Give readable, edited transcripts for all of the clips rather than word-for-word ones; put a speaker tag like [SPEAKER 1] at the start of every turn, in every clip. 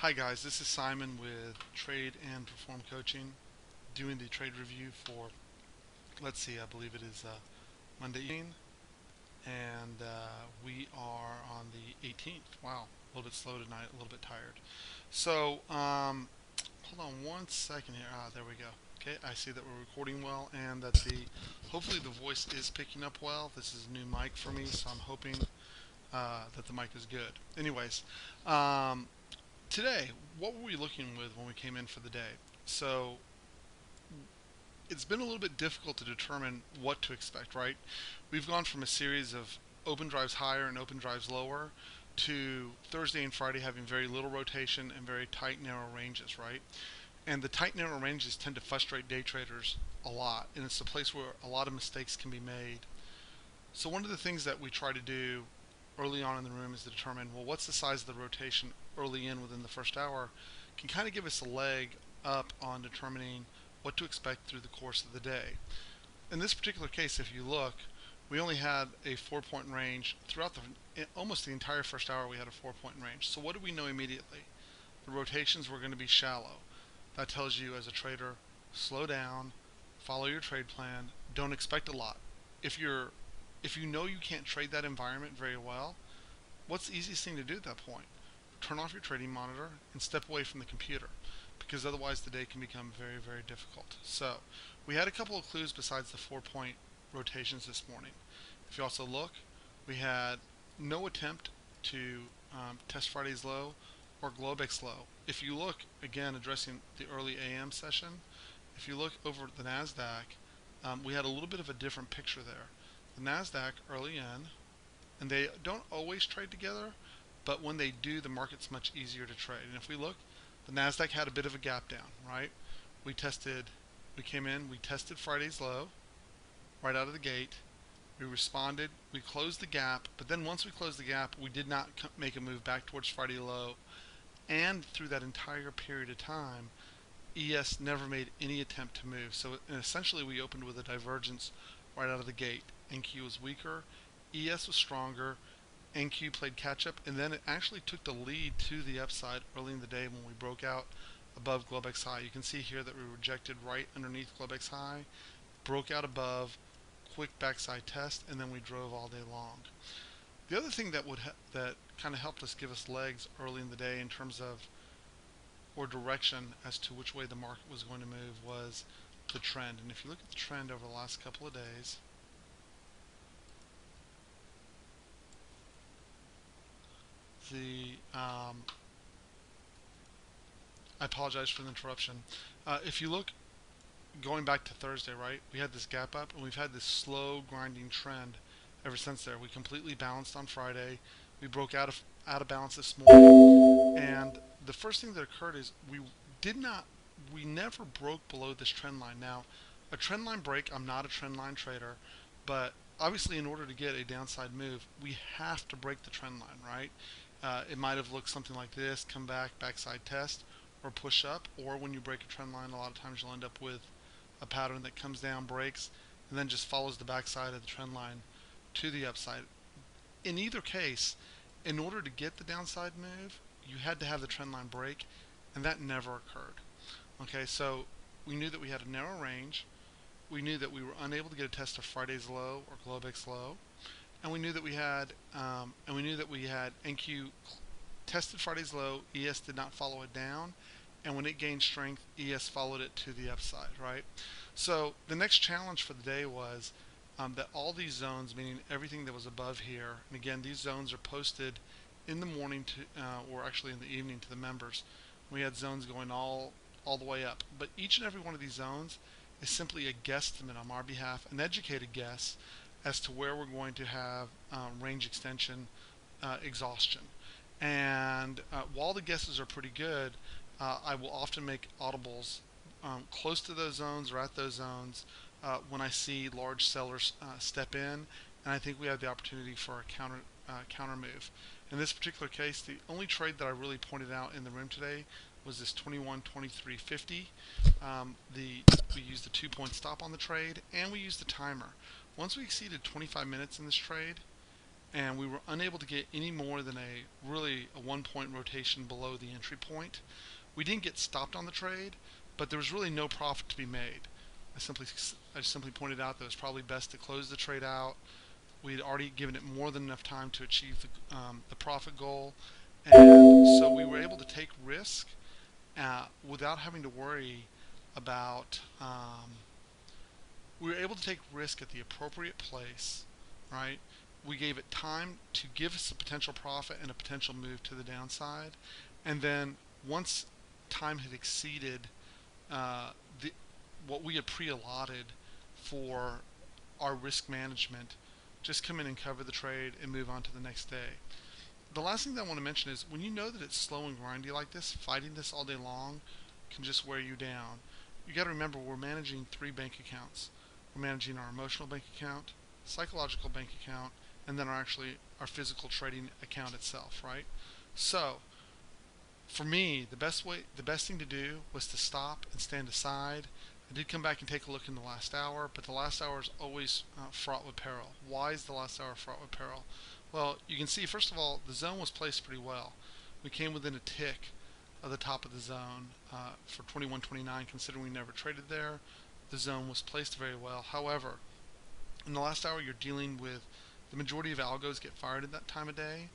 [SPEAKER 1] Hi guys, this is Simon with Trade and Perform Coaching, doing the trade review for, let's see, I believe it is Monday evening, and we are on the 18th. Wow, a little bit slow tonight, a little bit tired. So, hold on one second here. There we go. Okay, I see that we're recording well and that hopefully the voice is picking up well. This is a new mic for me, so I'm hoping that the mic is good. Anyways, um, today, what were we looking with when we came in for the day? So it's been a little bit difficult to determine what to expect, right? We've gone from a series of open drives higher and open drives lower to Thursday and Friday having very little rotation and very tight, narrow ranges, right? And the tight, narrow ranges tend to frustrate day traders a lot, and it's a place where a lot of mistakes can be made. So one of the things that we try to do early on in the room is to determine, well, what's the size of the rotation early in within the first hour can kind of give us a leg up on determining what to expect through the course of the day. In this particular case, if you look, we only had a 4 point range throughout almost the entire first hour. We had a 4 point range. So what do we know immediately? The rotations were going to be shallow. That tells you as a trader, slow down, follow your trade plan, don't expect a lot. If you're if you know you can't trade that environment very well, what's the easiest thing to do at that point? Turn off your trading monitor and step away from the computer, because otherwise the day can become very, very difficult. So we had a couple of clues besides the 4 point rotations this morning. If you also look, we had no attempt to test Friday's low or Globex low. If you look, again, addressing the early AM session, if you look over at the NASDAQ, we had a little bit of a different picture there. The NASDAQ early in, and they don't always trade together, but when they do, the market's much easier to trade. And if we look, the Nasdaq had a bit of a gap down, right? We tested, we came in, we tested Friday's low right out of the gate. We responded, we closed the gap, but then once we closed the gap, we did not make a move back towards Friday low. And through that entire period of time, ES never made any attempt to move. So essentially, we opened with a divergence right out of the gate. NQ was weaker, ES was stronger, NQ played catch up, and then it actually took the lead to the upside early in the day when we broke out above Globex high. You can see here that we rejected right underneath Globex high, broke out above, quick backside test, and then we drove all day long. The other thing that kind of helped us give us legs early in the day in terms of or direction as to which way the market was going to move was the trend. And if you look at the trend over the last couple of days, the I apologize for the interruption. If you look going back to Thursday, right, we had this gap up and we've had this slow grinding trend ever since there. We completely balanced on Friday. We broke out of balance this morning, and the first thing that occurred is did not we never broke below this trend line. Now, a trend line break, I'm not a trend line trader, but obviously in order to get a downside move, we have to break the trend line, right? It might have looked something like this, come back, backside test, or push up, or when you break a trend line, a lot of times you'll end up with a pattern that comes down, breaks, and then just follows the backside of the trend line to the upside. In either case, in order to get the downside move, you had to have the trend line break, and that never occurred. Okay, so we knew that we had a narrow range. We knew that we were unable to get a test of Friday's low or Globex low, and we knew that we had NQ tested Friday's low. ES did not follow it down, and when it gained strength, ES followed it to the upside, right? So the next challenge for the day was that all these zones, meaning everything that was above here, and again, these zones are posted in the morning to, or actually in the evening to the members. We had zones going all the way up, but each and every one of these zones is simply a guesstimate on our behalf, an educated guess as to where we're going to have range extension exhaustion. And while the guesses are pretty good, I will often make audibles close to those zones or at those zones when I see large sellers step in, and I think we have the opportunity for a counter move. In this particular case, the only trade that I really pointed out in the room today was this 21.2350. We used the 2 point stop on the trade, and we used the timer. Once we exceeded 25 minutes in this trade, and we were unable to get any more than a 1 point rotation below the entry point. We didn't get stopped on the trade, but there was really no profit to be made. I simply I simply pointed out that it was probably best to close the trade out. We had already given it more than enough time to achieve the profit goal, and so we were able to take risk without having to worry about. We were able to take risk at the appropriate place, right? We gave it time to give us a potential profit and a potential move to the downside, and then once time had exceeded uh, the what we had pre-allotted for our risk management, just come in and cover the trade and move on to the next day. The last thing that I want to mention is when you know that it's slow and grindy like this, fighting this all day long can just wear you down. You got to remember we're managing 3 bank accounts. We're managing our emotional bank account, psychological bank account, and then our physical trading account itself, right? So for me, the best thing to do was to stop and stand aside. I did come back and take a look in the last hour, but the last hour is always fraught with peril. Why is the last hour fraught with peril? Well, you can see, first of all, the zone was placed pretty well. We came within a tick of the top of the zone for 21.29, considering we never traded there. The zone was placed very well. However, in the last hour, you're dealing with the majority of algos get fired at that time of day.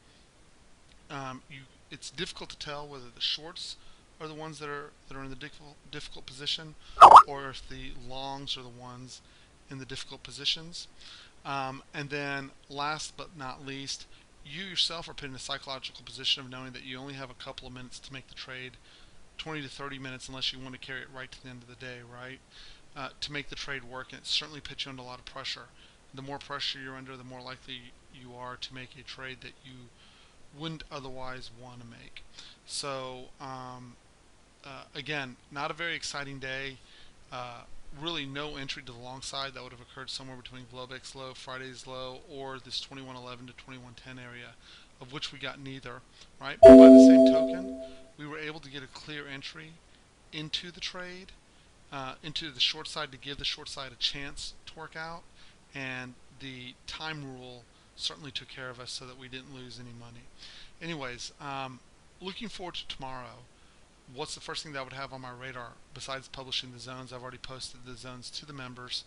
[SPEAKER 1] You It's difficult to tell whether the shorts are the ones that are in the difficult position, or if the longs are the ones in the difficult positions. And then, last but not least, you yourself are put in a psychological position of knowing that you only have a couple of minutes to make the trade, 20 to 30 minutes, unless you want to carry it right to the end of the day, right? To make the trade work, and it certainly puts you under a lot of pressure. The more pressure you're under, the more likely you are to make a trade that you wouldn't otherwise want to make. So again, not a very exciting day. Uh, Really no entry to the long side. That would have occurred somewhere between Globex low, Friday's low, or this 2111 to 2110 area, of which we got neither. Right, but by the same token, we were able to get a clear entry into the trade, into the short side, to give the short side a chance to work out, and the time rule certainly took care of us so that we didn't lose any money. Anyways, looking forward to tomorrow. What's the first thing that I would have on my radar besides publishing the zones? I've already posted the zones to the members.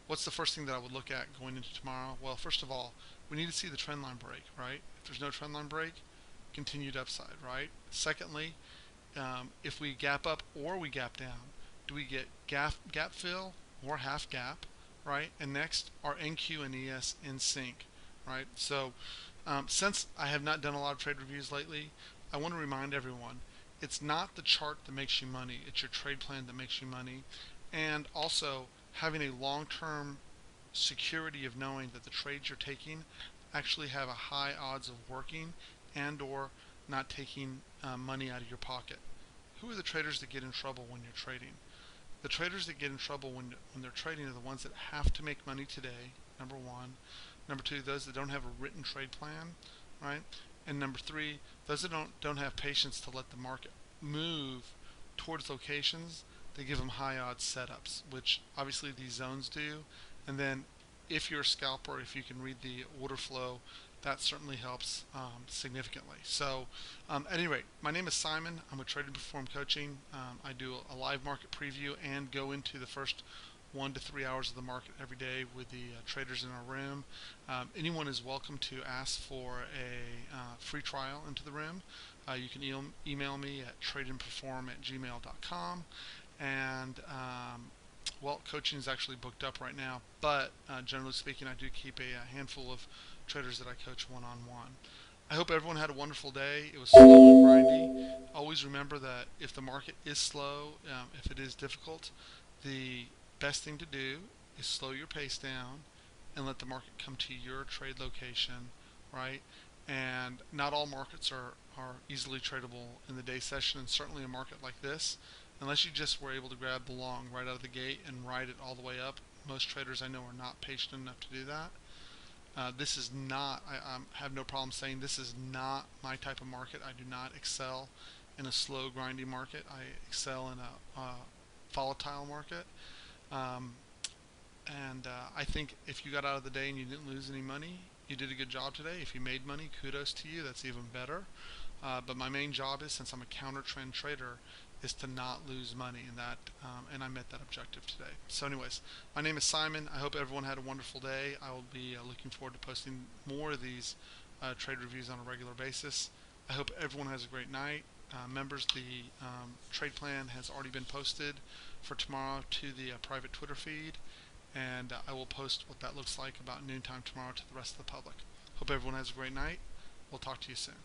[SPEAKER 1] What's the first thing that I would look at going into tomorrow? Well, first of all, we need to see the trend line break, right? If there's no trend line break, continued upside, right? Secondly, if we gap up or we gap down, do we get gap fill or half gap, right? And next, are NQ and ES in sync, right? So since I have not done a lot of trade reviews lately, I want to remind everyone, it's not the chart that makes you money, it's your trade plan that makes you money. And also, having a long-term security of knowing that the trades you're taking actually have a high odds of working, and or not taking money out of your pocket. Who are the traders that get in trouble when you're trading? The traders that get in trouble when they're trading are the ones that have to make money today, number one. Number two, those that don't have a written trade plan, right? And number three, those that don't have patience to let the market move towards locations that give them high odds setups, which obviously these zones do. And then if you're a scalper, if you can read the order flow, that certainly helps significantly. So, at any rate, my name is Simon. I'm with Trade and Perform Coaching. I do a live market preview and go into the first 1 to 3 hours of the market every day with the traders in our room. Anyone is welcome to ask for a free trial into the room. You can email me at tradeandperform@gmail.com. And well, coaching is actually booked up right now, but generally speaking, I do keep a handful of traders that I coach one-on-one. I hope everyone had a wonderful day. It was slow and grindy. Always remember that if the market is slow, if it is difficult, the best thing to do is slow your pace down and let the market come to your trade location, right? And not all markets are easily tradable in the day session, and certainly a market like this, unless you just were able to grab the long right out of the gate and ride it all the way up. Most traders I know are not patient enough to do that. This is not, have no problem saying, this is not my type of market. I do not excel in a slow, grindy market. I excel in a volatile market. Um, and I think if you got out of the day and you didn't lose any money, you did a good job today. If you made money, kudos to you. That's even better. But my main job is, since I'm a counter trend trader, is to not lose money, and I met that objective today. So anyways, my name is Simon. I hope everyone had a wonderful day. I will be looking forward to posting more of these trade reviews on a regular basis. I hope everyone has a great night. Members, the trade plan has already been posted for tomorrow to the private Twitter feed, and I will post what that looks like about noontime tomorrow to the rest of the public. Hope everyone has a great night. We'll talk to you soon.